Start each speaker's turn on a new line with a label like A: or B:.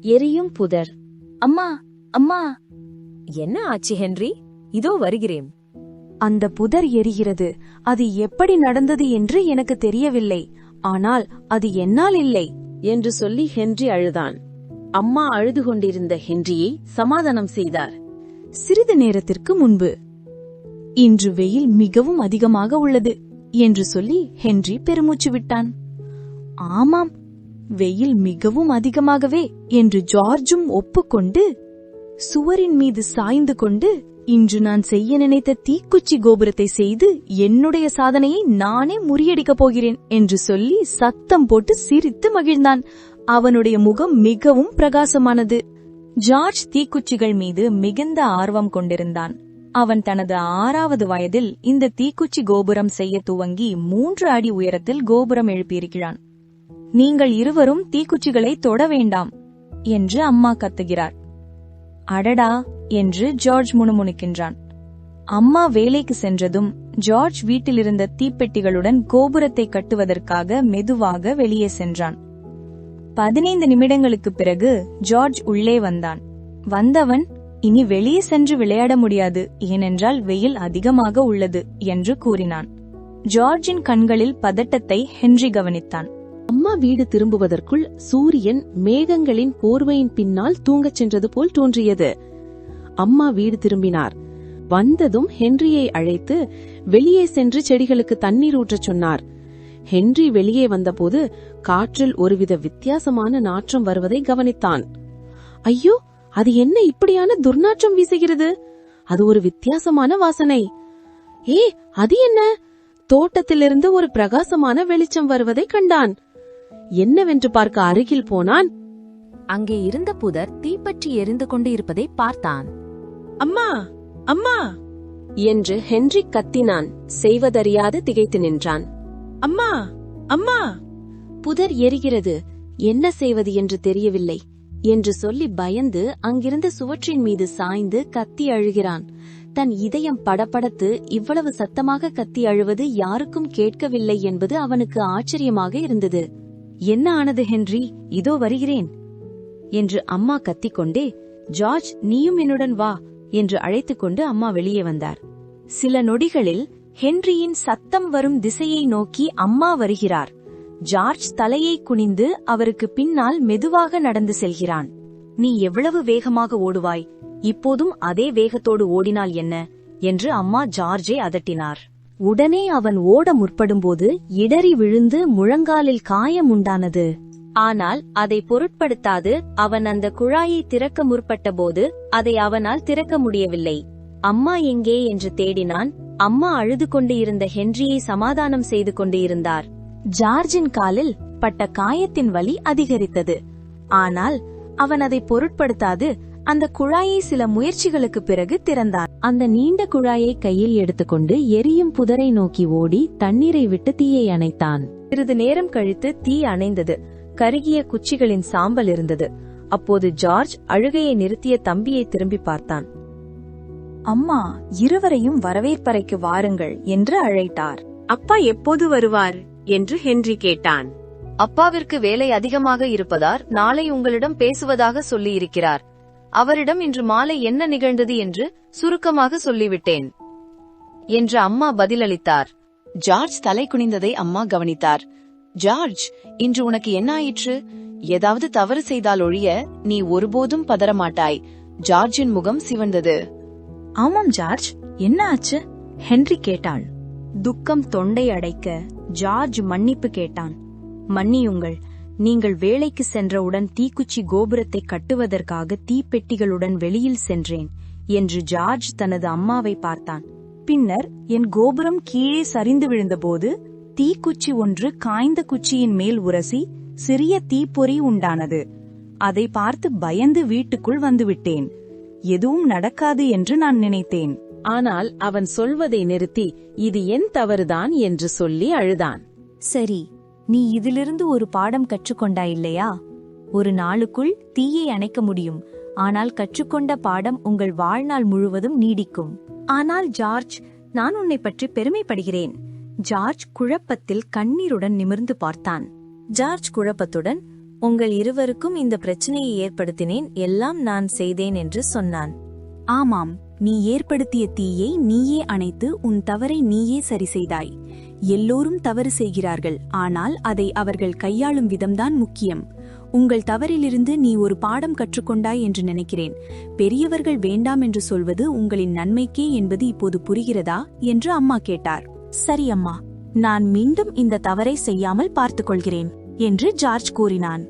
A: எரியும் புதர்.
B: அம்மா, அம்மா!
C: என்ன ஆச்சு ஹென்றி? இதோ வருகிறேன்.
D: அந்த புதர் எரிகிறது. அது எப்படி நடந்தது என்று எனக்கு தெரியவில்லை. ஆனால் அது என்னால் இல்லை
A: என்று சொல்லி ஹென்றி அழுதான். அம்மா அழுது கொண்டிருந்த ஹென்ரியை சமாதானம் செய்தார்.
D: சிறிது நேரத்திற்கு முன்பு, இன்று வெயில் மிகவும் அதிகமாக உள்ளது என்று சொல்லி ஹென்றி பெருமூச்சு விட்டான். ஆமாம், வெயில் மிகவும் அதிகமாகவே என்று ஜார்ஜும் ஒப்புக்கொண்டு, சுவரின் மீது சாய்ந்து கொண்டு, இன்று நான் செய்ய நினைத்த தீக்குச்சி கோபுரத்தை செய்து என்னுடைய சாதனையை நானே முறியடிக்கப் போகிறேன் என்று சொல்லி சத்தம் போட்டு சிரித்து மகிழ்ந்தான். அவனுடைய முகம் மிகவும் பிரகாசமானது. ஜார்ஜ் தீக்குச்சிகள் மீது மிகுந்த ஆர்வம் கொண்டிருந்தான். அவன் தனது 6வது வயதில் இந்த தீக்குச்சி கோபுரம் செய்ய துவங்கி 3 அடி உயரத்தில் கோபுரம் எழுப்பியிருக்கிறான். நீங்கள் இருவரும் தீக்குச்சிகளை தொட வேண்டாம் என்று அம்மா கத்துகிறார். அடடா என்று ஜார்ஜ் முணுமுணுக்கின்றான். அம்மா வேலைக்கு சென்றதும் ஜார்ஜ் வீட்டிலிருந்த தீப்பெட்டிகளுடன் கோபுரத்தை கட்டுவதற்காக மெதுவாக வெளியே சென்றான். 15 நிமிடங்களுக்கு பிறகு ஜார்ஜ் உள்ளே வந்தான். வந்தவன், இனி வெளியே சென்று விளையாட முடியாது, ஏனென்றால் வெயில் அதிகமாக உள்ளது என்று கூறினான். ஜார்ஜின் கண்களில் பதட்டத்தை ஹென்றி கவனித்தான்.
A: அம்மா வீடு திரும்புவதற்குள் சூரியன் மேகங்களின் போர்வையின் பின்னால் தூங்கச் சென்றது போல் தோன்றியது. அம்மா வீடு திரும்பினார். வந்ததும் ஹென்ரியை அழைத்து வெளியே சென்று செடிகளுக்கு தண்ணீர் ஊற்றச் சொன்னார். ஹென்றி வெளியே வந்தபோது காற்றில் ஒருவித வித்தியாசமான நாற்றம் வருவதை கவனித்தான். ஐயோ, அது என்ன இப்படியான துர்நாற்றம் வீசுகிறது? அது ஒரு வித்தியாசமான வாசனை. அது என்ன? தோட்டத்திலிருந்து ஒரு பிரகாசமான வெளிச்சம் வருவதை கண்டான். என்னவென்று பார்க்க அருகில் போனான்.
C: அங்கே இருந்த புதர் தீப்பற்றி எரிந்து கொண்டு இருப்பதை பார்த்தான்.
A: அம்மா, அம்மா என்று ஹென்றி கத்தினான். செய்வதறியாது திகைத்து நின்றான். அம்மா, அம்மா! புதர் எரிகிறது, என்ன செய்வது என்று தெரியவில்லை என்று சொல்லி பயந்து அங்கிருந்த சுவற்றின் மீது சாய்ந்து கத்தி அழுகிறான். தன் இதயம் படபடத்து இவ்வளவு சத்தமாக கத்தி அழுவது யாருக்கும் கேட்கவில்லை என்பது அவனுக்கு ஆச்சரியமாக இருந்தது. என்ன ஆனது ஹென்றி? இதோ வருகிறேன் என்று அம்மா கத்திக்கொண்டே, ஜார்ஜ், நீயும் என்னுடன் வா என்று அழைத்துக் கொண்டு அம்மா வெளியே வந்தார். சில நொடிகளில் ஹென்ரியின் சத்தம் வரும் திசையை நோக்கி அம்மா வருகிறார். ஜார்ஜ் தலையை குனிந்து அவருக்கு பின்னால் மெதுவாக நடந்து செல்கிறான். நீ எவ்வளவு வேகமாக ஓடுவாய்? இப்போதும் அதே வேகத்தோடு ஓடினால் என்ன என்று அம்மா ஜார்ஜை அதட்டினார். உடனே அவன் ஓட முற்படும்போது இடறி விழுந்து முழங்காலில் காயம் உண்டானது. ஆனால் அதை பொருட்படுத்தாது அவன் அந்த குழாயை திறக்க முற்பட்டபோது அதை அவனால் திறக்க முடியவில்லை. அம்மா எங்கே என்று தேடினான். அம்மா அழுது கொண்டு இருந்த ஹென்ரியை சமாதானம் செய்து கொண்டு இருந்தார். ஜார்ஜின் காலில் பட்ட காயத்தின் வலி அதிகரித்தது. ஆனால் அவன் அதை பொருட்படுத்தாது அந்த குழாயை சில முயற்சிகளுக்கு பிறகு திறந்தான். அந்த நீண்ட குழாயை கையில் எடுத்துக்கொண்டு எரியும் புதரை நோக்கி ஓடி தண்ணீரை விட்டு தீயை அணைத்தான். சிறிது நேரம் கழித்து தீ அணைந்தது. கருகிய குச்சிகளின் சாம்பல் இருந்தது. அப்போது ஜார்ஜ் அழுகையை நிறுத்திய தம்பியை திரும்பி பார்த்தான். அம்மா, இருவரையும் வரவேற்பறைக்கு வாருங்கள் என்று அழைத்தார்.
E: அப்பா எப்போது வருவார் என்று ஹென்றி கேட்டான்.
B: அப்பாவிற்கு வேலை அதிகமாக இருப்பதால் நாளை உங்களிடம் பேசுவதாக சொல்லியிருக்கிறார். அவரிடம் இன்று மாலை என்ன நிகழ்ந்தது என்று சுருக்கமாக சொல்லிவிட்டேன் என்று அம்மா பதிலளித்தார்.
D: ஜார்ஜ் தலை குனிந்ததை அம்மா கவனித்தார். ஜார்ஜ், இன்று உனக்கு என்ன ஆயிற்று? ஏதாவது தவறு செய்தால் ஒழிய நீ ஒருபோதும் பதறமாட்டாய். ஜார்ஜின் முகம் சிவந்தது. ஆமாம் ஜார்ஜ், என்ன ஆச்சு? ஹென்றி கேட்டாள். துக்கம் தொண்டை அடைக்க ஜார்ஜ் மன்னிப்பு கேட்டான். மன்னியுங்கள், நீங்கள் வேலைக்கு சென்றவுடன் தீக்குச்சி கோபுரத்தை கட்டுவதற்காக தீப்பெட்டிகளுடன் வெளியில் சென்றேன் என்று ஜார்ஜ் தனது அம்மாவை பார்த்தான். பின்னர் என் கோபுரம் கீழே சரிந்து விழுந்தபோது தீக்குச்சி ஒன்று காய்ந்த குச்சியின் மேல் உரசி சிறிய தீப்பொறி உண்டானது. அதை பார்த்து பயந்து வீட்டுக்குள் வந்துவிட்டேன். எதுவும் நடக்காது என்று நான் நினைத்தேன்.
A: ஆனால் அவன் சொல்வதை நிறுத்தி இது என் தவறுதான் என்று சொல்லி அழுதான்.
B: சரி, நீ இதிலிருந்து ஒரு பாடம் கற்றுக்கொண்டாய் இல்லையா? ஒரு நாளுக்குள் தீயை அணைக்க முடியும், ஆனால் கற்றுக்கொண்ட பாடம் உங்கள் வாழ்நாள் முழுவதும் நீடிக்கும். ஆனால் ஜார்ஜ், நான் உன்னை பற்றி பெருமைப்படுகிறேன். ஜார்ஜ் குழப்பத்தில் கண்ணீருடன் நிமிர்ந்து பார்த்தான். ஜார்ஜ் குழப்பத்துடன், உங்கள் இருவருக்கும் இந்த பிரச்சனையை ஏற்படுத்தினேன், எல்லாம் நான் செய்தேன் என்று சொன்னான்.
D: ஆமாம், நீ ஏற்படுத்திய தீயை நீயே அணைத்து உன் தவறை நீயே சரி செய்தாய். எல்லோரும் தவறு செய்கிறார்கள், ஆனால் அதை அவர்கள் கையாளும் விதம்தான் முக்கியம். உங்கள் தவறிலிருந்து நீ ஒரு பாடம் கற்றுக்கொண்டாய் என்று நினைக்கிறேன். பெரியவர்கள் வேண்டாம் என்று சொல்வது உங்களின் நன்மைக்கே என்பது இப்போது புரிகிறதா என்று அம்மா கேட்டார்.
B: சரி அம்மா, நான் மீண்டும் இந்த தவறை செய்யாமல் பார்த்துக் கொள்கிறேன் என்று ஜார்ஜ் கூறினான்.